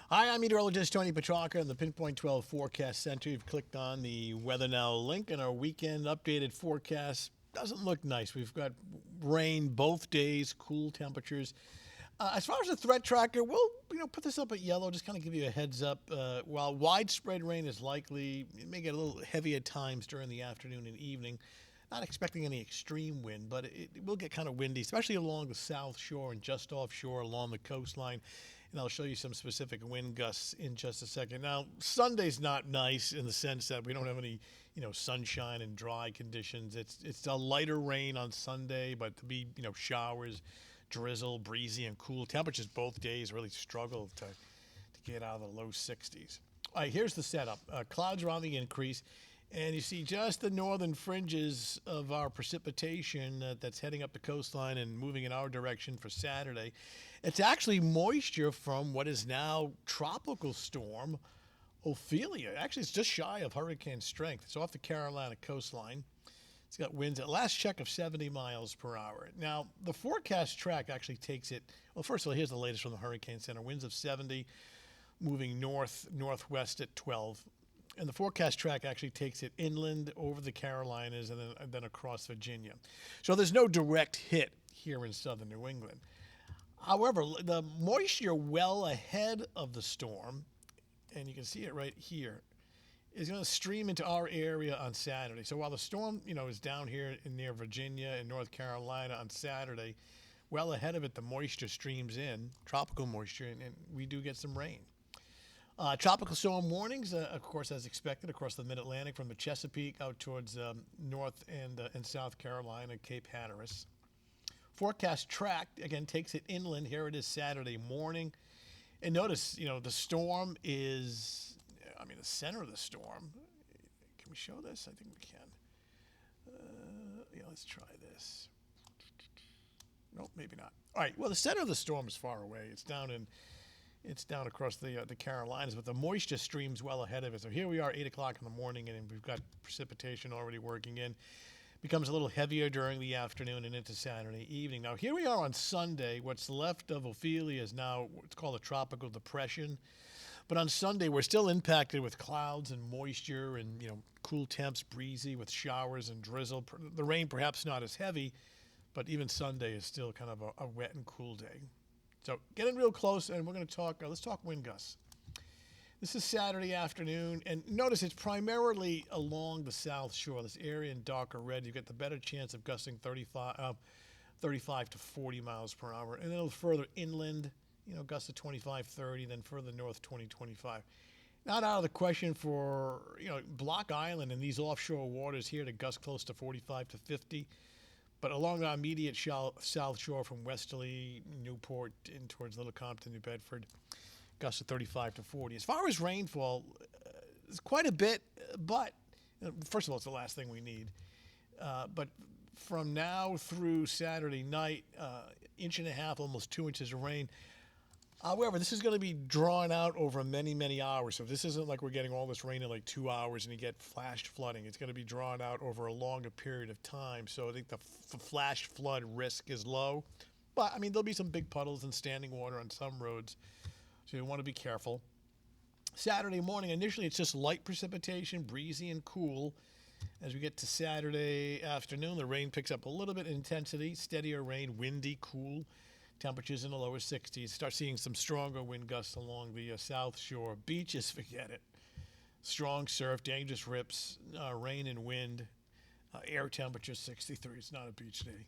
Hi, I'm meteorologist Tony Petrarca in the Pinpoint 12 Forecast Center. You've clicked on the Weather Now link, and our weekend updated forecast doesn't look nice. We've got rain both days, cool temperatures. As far as the threat tracker, we'll put this up at yellow, just kind of give you a heads up. While widespread rain is likely, it may get a little heavy at times during the afternoon and evening. Not expecting any extreme wind, but it will get kind of windy, especially along the south shore and just offshore along the coastline. And I'll show you some specific wind gusts in just a second. Now, Sunday's not nice in the sense that we don't have any, sunshine and dry conditions. It's a lighter rain on Sunday, but to be, showers, drizzle, breezy, and cool. Temperatures both days really struggle to get out of the low 60s. All right, here's the setup. Clouds are on the increase. And you see just the northern fringes of our precipitation that's heading up the coastline and moving in our direction for Saturday. It's actually moisture from what is now tropical storm Ophelia. Actually, it's just shy of hurricane strength. It's off the Carolina coastline. It's got winds at last check of 70 miles per hour. Now, the forecast track actually takes it. Well, first of all, here's the latest from the Hurricane Center. Winds of 70, moving northwest at 12. And the forecast track actually takes it inland over the Carolinas and then across Virginia. So there's no direct hit here in southern New England. However, the moisture well ahead of the storm, and you can see it right here, is going to stream into our area on Saturday. So while the storm, is down here near Virginia and North Carolina on Saturday, well ahead of it, the moisture streams in, tropical moisture, and we do get some rain. Tropical storm warnings, of course, as expected, across the Mid-Atlantic from the Chesapeake out towards North and South Carolina, Cape Hatteras. Forecast track, again, takes it inland. Here it is Saturday morning. And notice, the storm is, the center of the storm. Can we show this? I think we can. Let's try this. Nope, maybe not. All right, well, the center of the storm is far away. It's down across the Carolinas, but the moisture streams well ahead of it. So here we are, 8 o'clock in the morning, and we've got precipitation already working in. Becomes a little heavier during the afternoon and into Saturday evening. Now, here we are on Sunday. What's left of Ophelia is now what's called a tropical depression. But on Sunday, we're still impacted with clouds and moisture and, cool temps, breezy with showers and drizzle. The rain perhaps not as heavy, but even Sunday is still kind of a wet and cool day. So get in real close, and we're going to talk, let's talk wind gusts. This is Saturday afternoon, and notice it's primarily along the south shore, this area in darker red. You get the better chance of gusting 35 to 40 miles per hour, and then further inland, gusts of 25, 30, then further north, 20, 25. Not out of the question for, Block Island and these offshore waters here to gust close to 45 to 50. But along our immediate south shore from Westerly, Newport, in towards Little Compton, New Bedford, gusts of 35 to 40. As far as rainfall, it's quite a bit, but first of all, it's the last thing we need. But from now through Saturday night, inch and a half, almost 2 inches of rain. However, this is going to be drawn out over many, many hours. So this isn't like we're getting all this rain in like 2 hours and you get flash flooding. It's going to be drawn out over a longer period of time. So I think the flash flood risk is low. But, there'll be some big puddles and standing water on some roads. So you want to be careful. Saturday morning, initially it's just light precipitation, breezy and cool. As we get to Saturday afternoon, the rain picks up a little bit in intensity, steadier rain, windy, cool. Temperatures in the lower 60s. Start seeing some stronger wind gusts along the south shore. Beaches, forget it. Strong surf, dangerous rips, rain and wind. Air temperature 63. It's not a beach day.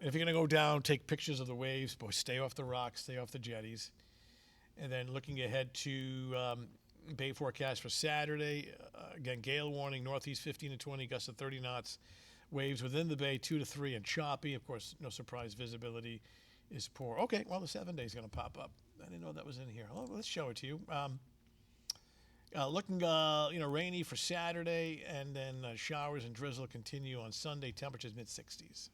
If you're going to go down, take pictures of the waves. Boy, stay off the rocks, stay off the jetties. And then looking ahead to Bay forecast for Saturday. Again, gale warning, northeast 15 to 20, gusts of 30 knots. Waves within the bay 2 to 3 and choppy. Of course, no surprise, visibility is poor. Okay, well, the 7 day is going to pop up. I didn't know that was in here. Oh, let's show it to you. Looking, rainy for Saturday, and then showers and drizzle continue on Sunday. Temperatures mid 60s.